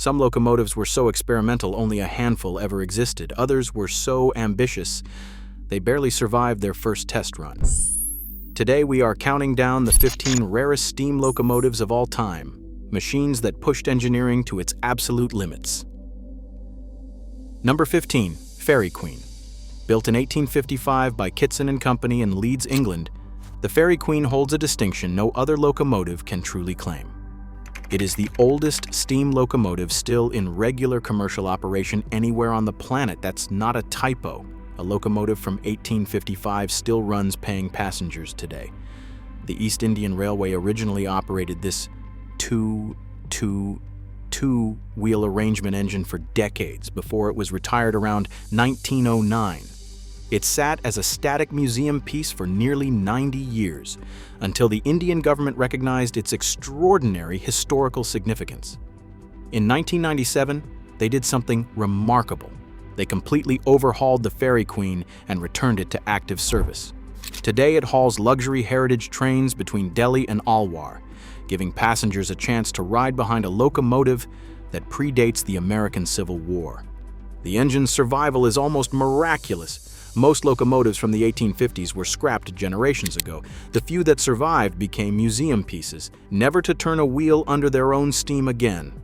Some locomotives were so experimental only a handful ever existed. Others were so ambitious, they barely survived their first test run. Today we are counting down the 15 rarest steam locomotives of all time, machines that pushed engineering to its absolute limits. Number 15, Fairy Queen. Built in 1855 by Kitson and Company in Leeds, England, the Fairy Queen holds a distinction no other locomotive can truly claim. It is the oldest steam locomotive still in regular commercial operation anywhere on the planet. That's not a typo. A locomotive from 1855 still runs paying passengers today. The East Indian Railway originally operated this two-wheel arrangement engine for decades before it was retired around 1909. It sat as a static museum piece for nearly 90 years, until the Indian government recognized its extraordinary historical significance. In 1997, they did something remarkable. They completely overhauled the Fairy Queen and returned it to active service. Today it hauls luxury heritage trains between Delhi and Alwar, giving passengers a chance to ride behind a locomotive that predates the American Civil War. The engine's survival is almost miraculous. Most locomotives from the 1850s were scrapped generations ago. The few that survived became museum pieces, never to turn a wheel under their own steam again.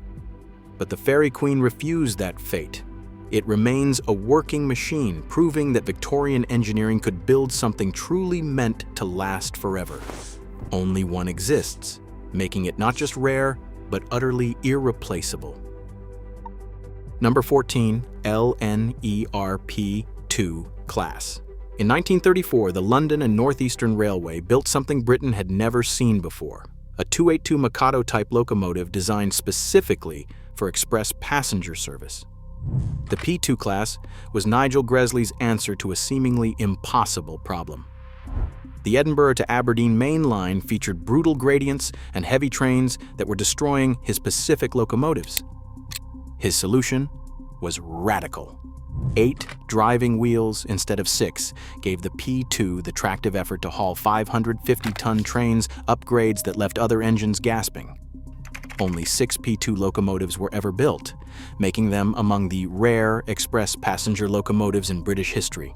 But the Fairy Queen refused that fate. It remains a working machine, proving that Victorian engineering could build something truly meant to last forever. Only one exists, making it not just rare, but utterly irreplaceable. Number 14, LNERP-2 class. In 1934, the London and Northeastern Railway built something Britain had never seen before, a 282 Mikado-type locomotive designed specifically for express passenger service. The P2 class was Nigel Gresley's answer to a seemingly impossible problem. The Edinburgh to Aberdeen main line featured brutal gradients and heavy trains that were destroying his Pacific locomotives. His solution was radical. 8 driving wheels instead of 6 gave the P2 the tractive effort to haul 550-ton trains, upgrades that left other engines gasping. Only 6 P2 locomotives were ever built, making them among the rare express passenger locomotives in British history.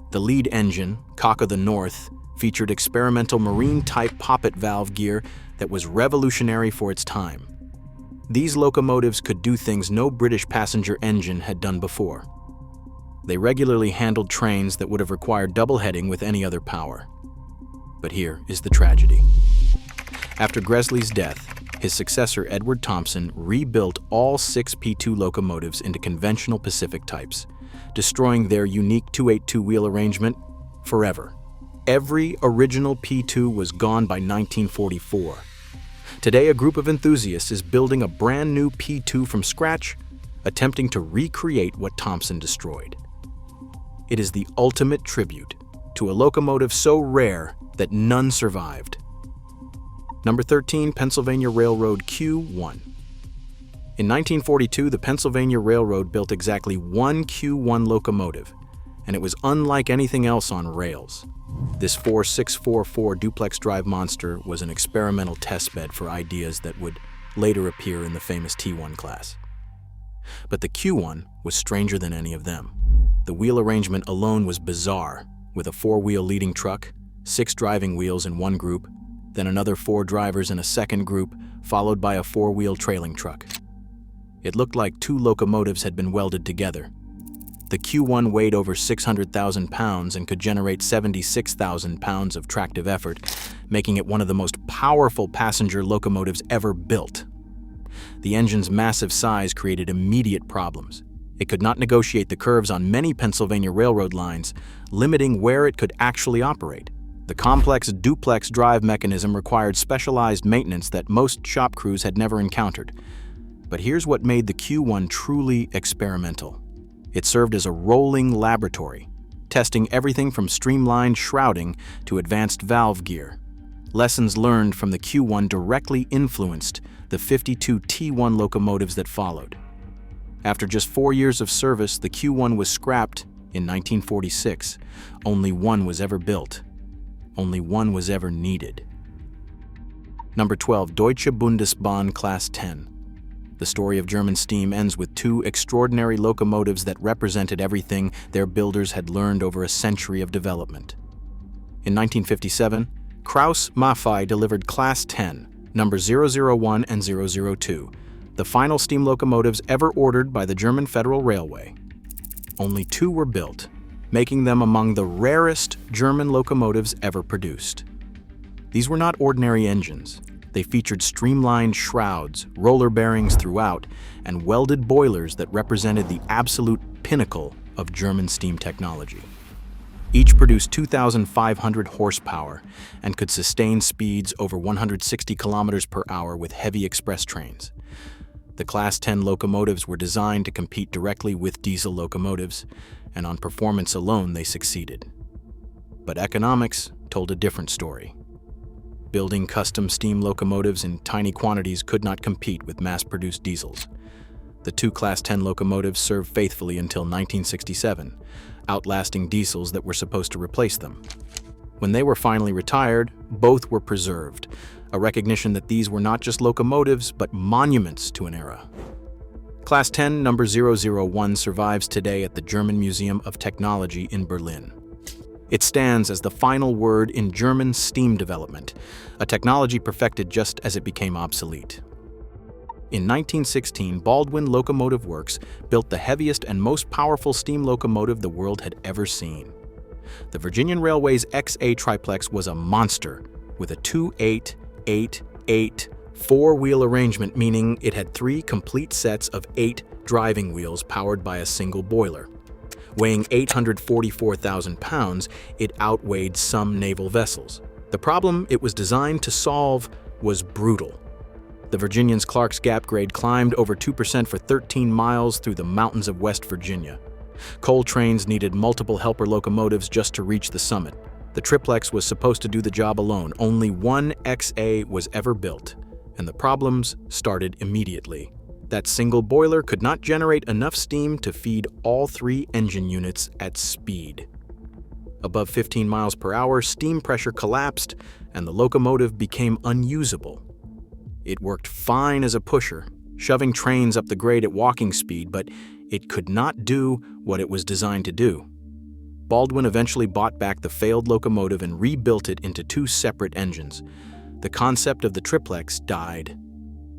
The lead engine, Cock of the North, featured experimental marine-type poppet valve gear that was revolutionary for its time. These locomotives could do things no British passenger engine had done before. They regularly handled trains that would have required double heading with any other power. But here is the tragedy. After Gresley's death, his successor Edward Thompson rebuilt all 6 P2 locomotives into conventional Pacific types, destroying their unique 282 wheel arrangement forever. Every original P2 was gone by 1944. Today, a group of enthusiasts is building a brand new P2 from scratch, attempting to recreate what Thompson destroyed. It is the ultimate tribute to a locomotive so rare that none survived. Number 13, Pennsylvania Railroad Q1. In 1942, the Pennsylvania Railroad built exactly one Q1 locomotive, and it was unlike anything else on rails. This 4644 duplex drive monster was an experimental testbed for ideas that would later appear in the famous T1 class. But the Q1 was stranger than any of them. The wheel arrangement alone was bizarre, with a 4-wheel leading truck, 6 driving wheels in one group, then another 4 drivers in a second group, followed by a 4-wheel trailing truck. It looked like 2 locomotives had been welded together. The Q1 weighed over 600,000 pounds and could generate 76,000 pounds of tractive effort, making it one of the most powerful passenger locomotives ever built. The engine's massive size created immediate problems. It could not negotiate the curves on many Pennsylvania railroad lines, limiting where it could actually operate. The complex duplex drive mechanism required specialized maintenance that most shop crews had never encountered. But here's what made the Q1 truly experimental. It served as a rolling laboratory, testing everything from streamlined shrouding to advanced valve gear. Lessons learned from the Q1 directly influenced the 52 T1 locomotives that followed. After just 4 years of service, the Q1 was scrapped in 1946. Only one was ever built. Only one was ever needed. Number 12, Deutsche Bundesbahn Class 10. The story of German steam ends with two extraordinary locomotives that represented everything their builders had learned over a century of development. In 1957, Krauss-Maffei delivered Class 10, number 001 and 002, the final steam locomotives ever ordered by the German Federal Railway. Only two were built, making them among the rarest German locomotives ever produced. These were not ordinary engines. They featured streamlined shrouds, roller bearings throughout, and welded boilers that represented the absolute pinnacle of German steam technology. Each produced 2,500 horsepower and could sustain speeds over 160 kilometers per hour with heavy express trains. The Class 10 locomotives were designed to compete directly with diesel locomotives, and on performance alone they succeeded. But economics told a different story. Building custom steam locomotives in tiny quantities could not compete with mass-produced diesels. The two Class 10 locomotives served faithfully until 1967, outlasting diesels that were supposed to replace them. When they were finally retired, both were preserved, a recognition that these were not just locomotives, but monuments to an era. Class 10, number 001, survives today at the German Museum of Technology in Berlin. It stands as the final word in German steam development, a technology perfected just as it became obsolete. In 1916, Baldwin Locomotive Works built the heaviest and most powerful steam locomotive the world had ever seen. The Virginian Railway's XA triplex was a monster with a 2-8-8-8 four-wheel arrangement, meaning it had three complete sets of 8 driving wheels powered by a single boiler. Weighing 844,000 pounds, it outweighed some naval vessels. The problem it was designed to solve was brutal. The Virginian's Clark's Gap grade climbed over 2% for 13 miles through the mountains of West Virginia. Coal trains needed multiple helper locomotives just to reach the summit. The triplex was supposed to do the job alone. Only one XA was ever built, and the problems started immediately. That single boiler could not generate enough steam to feed all 3 engine units at speed. Above 15 miles per hour, steam pressure collapsed, and the locomotive became unusable. It worked fine as a pusher, shoving trains up the grade at walking speed, but it could not do what it was designed to do. Baldwin eventually bought back the failed locomotive and rebuilt it into 2 separate engines. The concept of the triplex died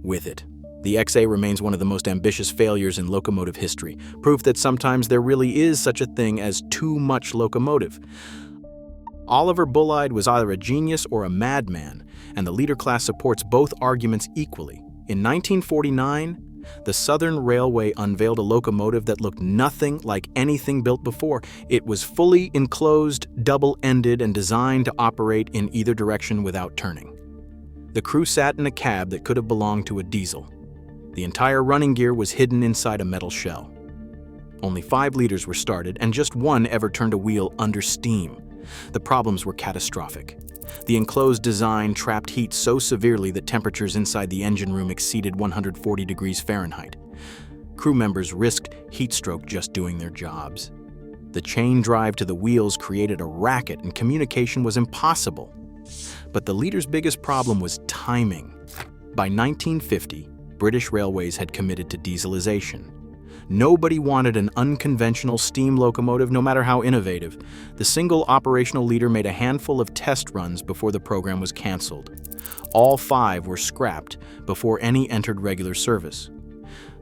with it. The XA remains one of the most ambitious failures in locomotive history, proof that sometimes there really is such a thing as too much locomotive. Oliver Bullide was either a genius or a madman, and the leader class supports both arguments equally. In 1949, the Southern Railway unveiled a locomotive that looked nothing like anything built before. It was fully enclosed, double-ended, and designed to operate in either direction without turning. The crew sat in a cab that could have belonged to a diesel. The entire running gear was hidden inside a metal shell. Only 5 liters were started, and just 1 ever turned a wheel under steam. The problems were catastrophic. The enclosed design trapped heat so severely that temperatures inside the engine room exceeded 140 degrees Fahrenheit. Crew members risked heat stroke just doing their jobs. The chain drive to the wheels created a racket, and communication was impossible. But the leader's biggest problem was timing. By 1950, British Railways had committed to dieselization. Nobody wanted an unconventional steam locomotive, no matter how innovative. The single operational leader made a handful of test runs before the program was canceled. All 5 were scrapped before any entered regular service.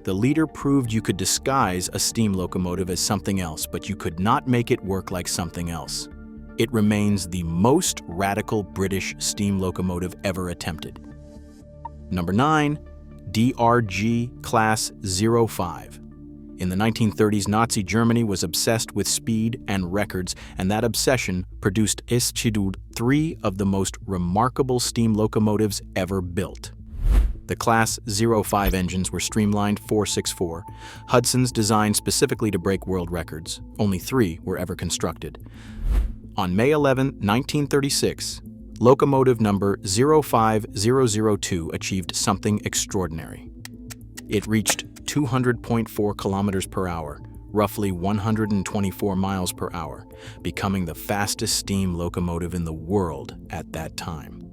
The leader proved you could disguise a steam locomotive as something else, but you could not make it work like something else. It remains the most radical British steam locomotive ever attempted. Number 9. DRG Class 05. In the 1930s, Nazi Germany was obsessed with speed and records, and that obsession produced 3 of the most remarkable steam locomotives ever built. The Class 05 engines were streamlined 464, Hudsons designed specifically to break world records. Only 3 were ever constructed. On May 11, 1936, locomotive number 05002 achieved something extraordinary. It reached 200.4 kilometers per hour, roughly 124 miles per hour, becoming the fastest steam locomotive in the world at that time.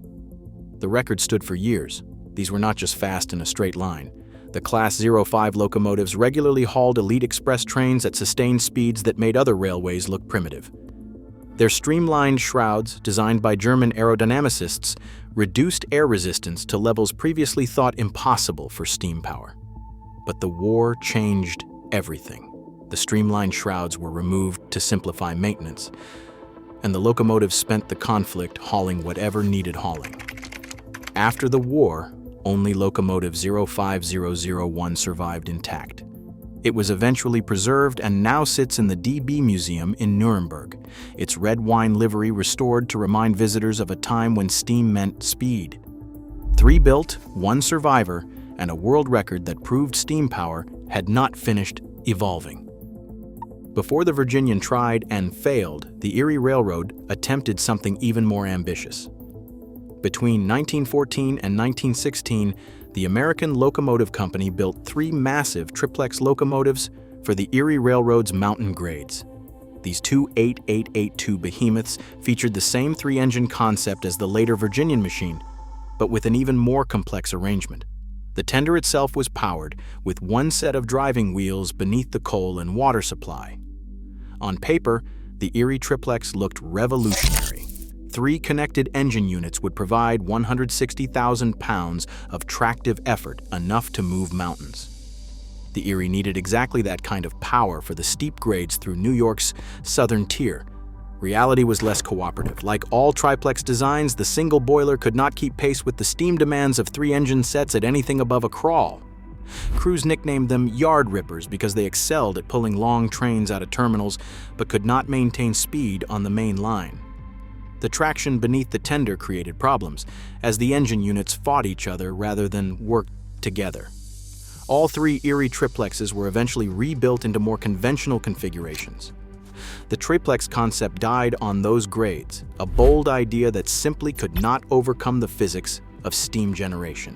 The record stood for years. These were not just fast in a straight line. The Class 05 locomotives regularly hauled elite express trains at sustained speeds that made other railways look primitive. Their streamlined shrouds, designed by German aerodynamicists, reduced air resistance to levels previously thought impossible for steam power. But the war changed everything. The streamlined shrouds were removed to simplify maintenance, and the locomotives spent the conflict hauling whatever needed hauling. After the war, only locomotive 05001 survived intact. It was eventually preserved and now sits in the DB Museum in Nuremberg, its red wine livery restored to remind visitors of a time when steam meant speed. 3 built, 1 survivor, and a world record that proved steam power had not finished evolving. Before the Virginian tried and failed, the Erie Railroad attempted something even more ambitious. Between 1914 and 1916, the American Locomotive Company built 3 massive triplex locomotives for the Erie Railroad's mountain grades. These 2 8882 behemoths featured the same 3-engine concept as the later Virginian machine, but with an even more complex arrangement. The tender itself was powered with 1 set of driving wheels beneath the coal and water supply. On paper, the Erie triplex looked revolutionary. 3 connected engine units would provide 160,000 pounds of tractive effort, enough to move mountains. The Erie needed exactly that kind of power for the steep grades through New York's southern tier. Reality was less cooperative. Like all triplex designs, the single boiler could not keep pace with the steam demands of 3 engine sets at anything above a crawl. Crews nicknamed them yard rippers because they excelled at pulling long trains out of terminals but could not maintain speed on the main line. The traction beneath the tender created problems, as the engine units fought each other rather than worked together. All 3 Erie triplexes were eventually rebuilt into more conventional configurations. The triplex concept died on those grades, a bold idea that simply could not overcome the physics of steam generation.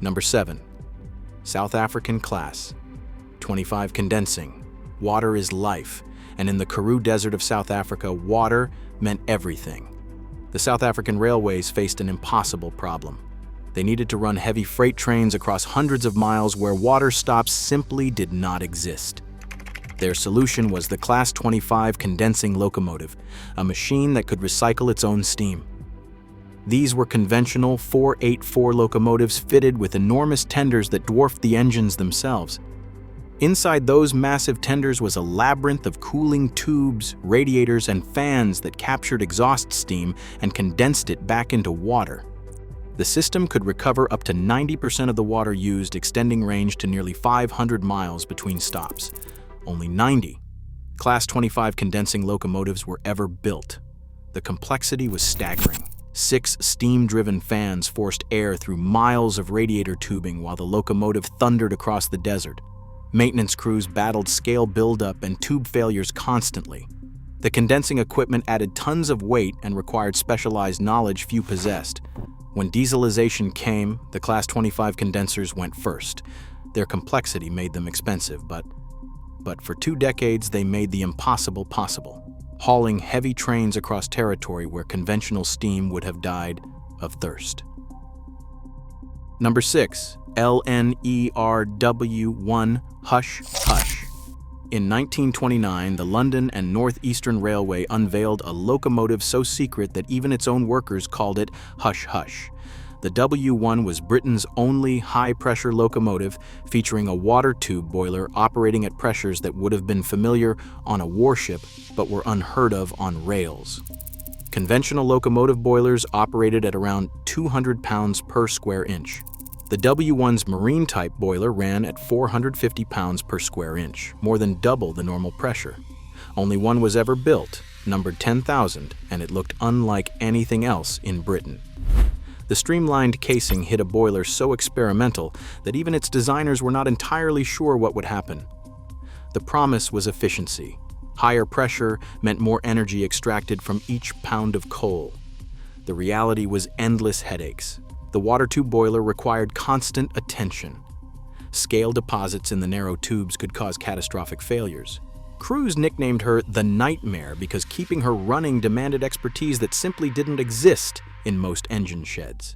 Number 7. South African class. 25 condensing. Water is life, and in the Karoo Desert of South Africa, water meant everything. The South African railways faced an impossible problem. They needed to run heavy freight trains across hundreds of miles where water stops simply did not exist. Their solution was the Class 25 condensing locomotive, a machine that could recycle its own steam. These were conventional 484 locomotives fitted with enormous tenders that dwarfed the engines themselves. Inside those massive tenders was a labyrinth of cooling tubes, radiators, and fans that captured exhaust steam and condensed it back into water. The system could recover up to 90% of the water used, extending range to nearly 500 miles between stops. Only 90 Class 25 condensing locomotives were ever built. The complexity was staggering. 6 steam-driven fans forced air through miles of radiator tubing while the locomotive thundered across the desert. Maintenance crews battled scale buildup and tube failures constantly. The condensing equipment added tons of weight and required specialized knowledge few possessed. When dieselization came, the Class 25 condensers went first. Their complexity made them expensive, but for 2 decades they made the impossible possible, hauling heavy trains across territory where conventional steam would have died of thirst. Number 6. LNERW1 Hush Hush. In 1929, the London and North Eastern Railway unveiled a locomotive so secret that even its own workers called it Hush Hush. The W1 was Britain's only high-pressure locomotive, featuring a water tube boiler operating at pressures that would have been familiar on a warship but were unheard of on rails. Conventional locomotive boilers operated at around 200 pounds per square inch. The W1's marine-type boiler ran at 450 pounds per square inch, more than double the normal pressure. Only one was ever built, numbered 10,000, and it looked unlike anything else in Britain. The streamlined casing hid a boiler so experimental that even its designers were not entirely sure what would happen. The promise was efficiency. Higher pressure meant more energy extracted from each pound of coal. The reality was endless headaches. The water tube boiler required constant attention. Scale deposits in the narrow tubes could cause catastrophic failures. Crews nicknamed her the Nightmare because keeping her running demanded expertise that simply didn't exist in most engine sheds.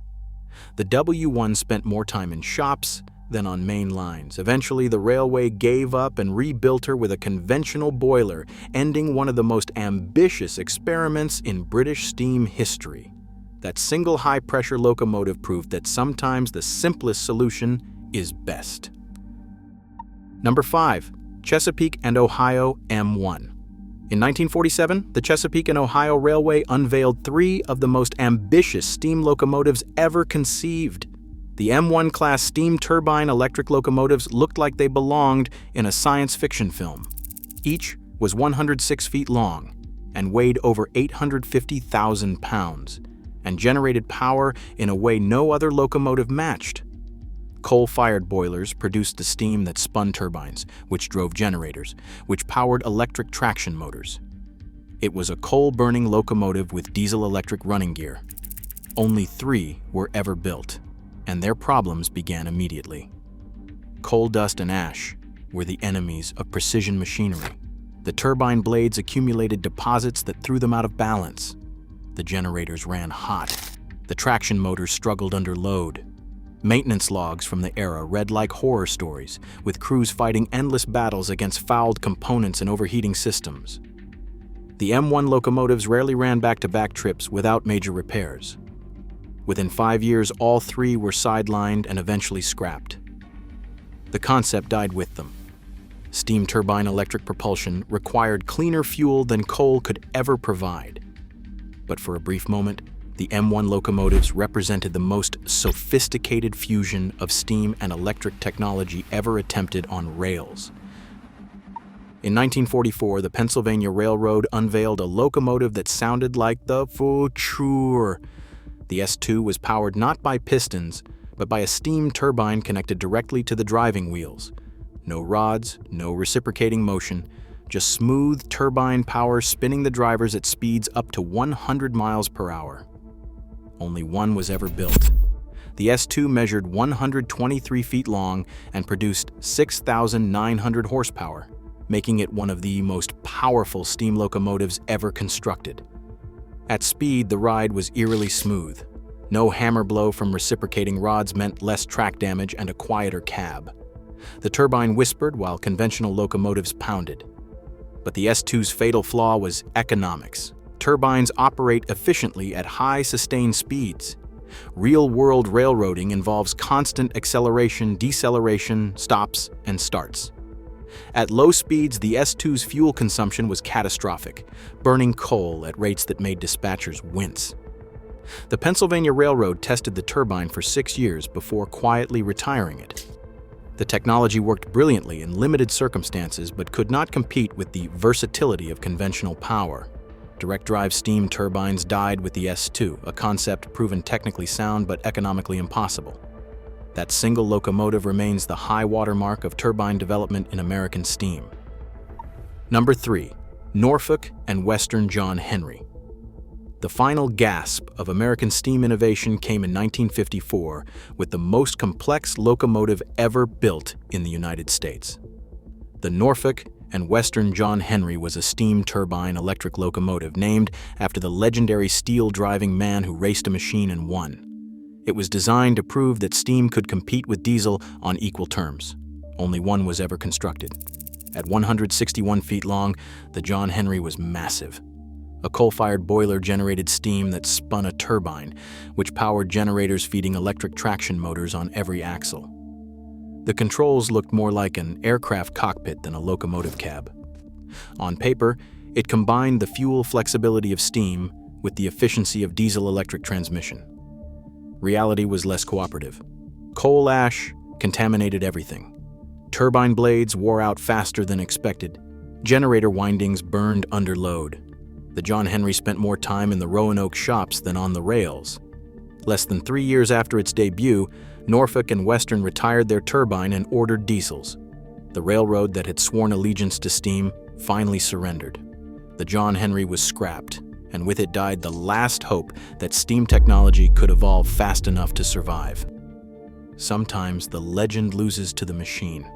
The W1 spent more time in shops than on main lines. Eventually, the railway gave up and rebuilt her with a conventional boiler, ending one of the most ambitious experiments in British steam history. That single high-pressure locomotive proved that sometimes the simplest solution is best. Number 5. Chesapeake and Ohio M1. In 1947, the Chesapeake and Ohio Railway unveiled 3 of the most ambitious steam locomotives ever conceived. The M1 class steam turbine electric locomotives looked like they belonged in a science fiction film. Each was 106 feet long and weighed over 850,000 pounds and generated power in a way no other locomotive matched. Coal-fired boilers produced the steam that spun turbines, which drove generators, which powered electric traction motors. It was a coal-burning locomotive with diesel-electric running gear. Only 3 were ever built, and their problems began immediately. Coal dust and ash were the enemies of precision machinery. The turbine blades accumulated deposits that threw them out of balance. The generators ran hot. The traction motors struggled under load. Maintenance logs from the era read like horror stories, with crews fighting endless battles against fouled components and overheating systems. The M1 locomotives rarely ran back-to-back trips without major repairs. Within 5 years, all 3 were sidelined and eventually scrapped. The concept died with them. Steam turbine electric propulsion required cleaner fuel than coal could ever provide. But for a brief moment, the M1 locomotives represented the most sophisticated fusion of steam and electric technology ever attempted on rails. In 1944, the Pennsylvania Railroad unveiled a locomotive that sounded like the future. The S2 was powered not by pistons, but by a steam turbine connected directly to the driving wheels. No rods, no reciprocating motion, just smooth turbine power spinning the drivers at speeds up to 100 miles per hour. Only one was ever built. The S2 measured 123 feet long and produced 6,900 horsepower, making it one of the most powerful steam locomotives ever constructed. At speed, the ride was eerily smooth. No hammer blow from reciprocating rods meant less track damage and a quieter cab. The turbine whispered while conventional locomotives pounded. But the S2's fatal flaw was economics. Turbines operate efficiently at high sustained speeds. Real-world railroading involves constant acceleration, deceleration, stops, and starts. At low speeds, the S2's fuel consumption was catastrophic, burning coal at rates that made dispatchers wince. The Pennsylvania Railroad tested the turbine for 6 years before quietly retiring it. The technology worked brilliantly in limited circumstances but could not compete with the versatility of conventional power. Direct drive steam turbines died with the S2, a concept proven technically sound but economically impossible. That single locomotive remains the high watermark of turbine development in American steam. Number 3. Norfolk and Western John Henry. The final gasp of American steam innovation came in 1954 with the most complex locomotive ever built in the United States. The Norfolk and Western John Henry was a steam turbine electric locomotive named after the legendary steel-driving man who raced a machine and won. It was designed to prove that steam could compete with diesel on equal terms. Only one was ever constructed. At 161 feet long, the John Henry was massive. A coal-fired boiler generated steam that spun a turbine, which powered generators feeding electric traction motors on every axle. The controls looked more like an aircraft cockpit than a locomotive cab. On paper, it combined the fuel flexibility of steam with the efficiency of diesel-electric transmission. Reality was less cooperative. Coal ash contaminated everything. Turbine blades wore out faster than expected. Generator windings burned under load. The John Henry spent more time in the Roanoke shops than on the rails. Less than 3 years after its debut, Norfolk and Western retired their turbine and ordered diesels. The railroad that had sworn allegiance to steam finally surrendered. The John Henry was scrapped, and with it died the last hope that steam technology could evolve fast enough to survive. Sometimes the legend loses to the machine.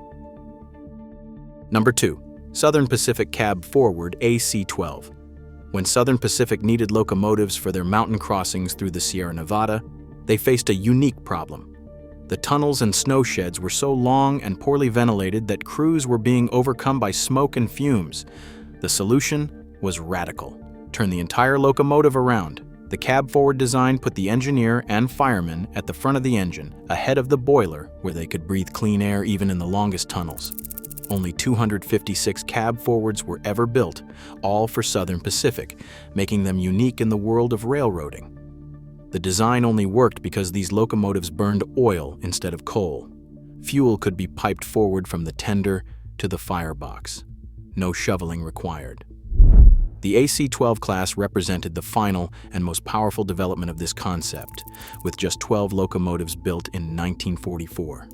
Number 2. Southern Pacific Cab Forward AC-12. When Southern Pacific needed locomotives for their mountain crossings through the Sierra Nevada, They faced a unique problem. The tunnels and snow sheds were so long and poorly ventilated that crews were being overcome by smoke and fumes. The solution was radical. Turn the entire locomotive around. The cab-forward design put the engineer and fireman at the front of the engine, ahead of the boiler, where they could breathe clean air even in the longest tunnels. Only 256 cab-forwards were ever built, all for Southern Pacific, making them unique in the world of railroading. The design only worked because these locomotives burned oil instead of coal. Fuel could be piped forward from the tender to the firebox. No shoveling required. The AC-12 class represented the final and most powerful development of this concept, with just 12 locomotives built in 1944.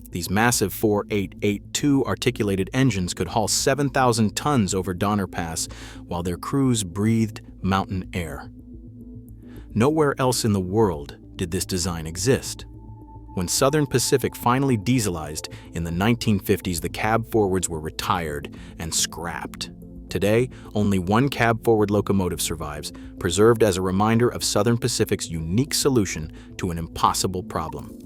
These massive 4882 articulated engines could haul 7,000 tons over Donner Pass while their crews breathed mountain air. Nowhere else in the world did this design exist. When Southern Pacific finally dieselized in the 1950s, the cab-forwards were retired and scrapped. Today, only one cab-forward locomotive survives, preserved as a reminder of Southern Pacific's unique solution to an impossible problem.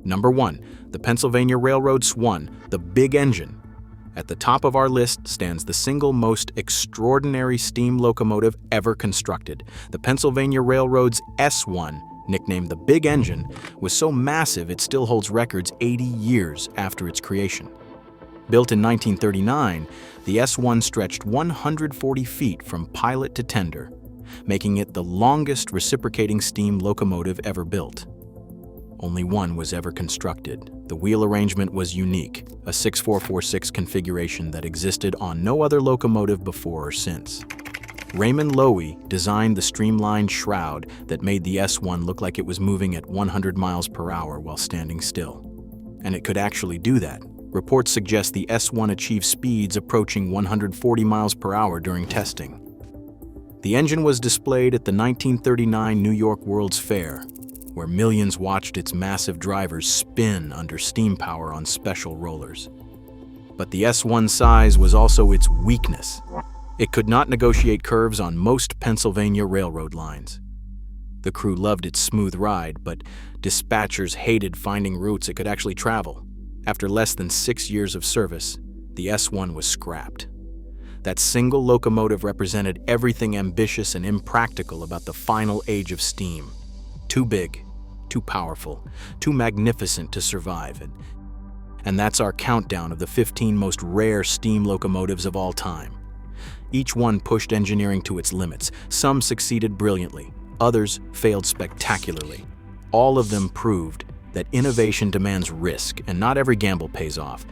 Number 1. The Pennsylvania Railroad Swan, the big engine. At the top of our list stands the single most extraordinary steam locomotive ever constructed. The Pennsylvania Railroad's S1, nicknamed the Big Engine, was so massive it still holds records 80 years after its creation. Built in 1939, the S1 stretched 140 feet from pilot to tender, making it the longest reciprocating steam locomotive ever built. Only one was ever constructed. The wheel arrangement was unique, a 6-4-4-6 configuration that existed on no other locomotive before or since. Raymond Loewy designed the streamlined shroud that made the S1 look like it was moving at 100 miles per hour while standing still. And it could actually do that. Reports suggest the S1 achieved speeds approaching 140 miles per hour during testing. The engine was displayed at the 1939 New York World's Fair, where millions watched its massive drivers spin under steam power on special rollers. But the S1's size was also its weakness. It could not negotiate curves on most Pennsylvania railroad lines. The crew loved its smooth ride, but dispatchers hated finding routes it could actually travel. After less than 6 years of service, the S1 was scrapped. That single locomotive represented everything ambitious and impractical about the final age of steam. Too big, too powerful, too magnificent to survive. And that's our countdown of the 15 most rare steam locomotives of all time. Each one pushed engineering to its limits. Some succeeded brilliantly, others failed spectacularly. All of them proved that innovation demands risk, and not every gamble pays off.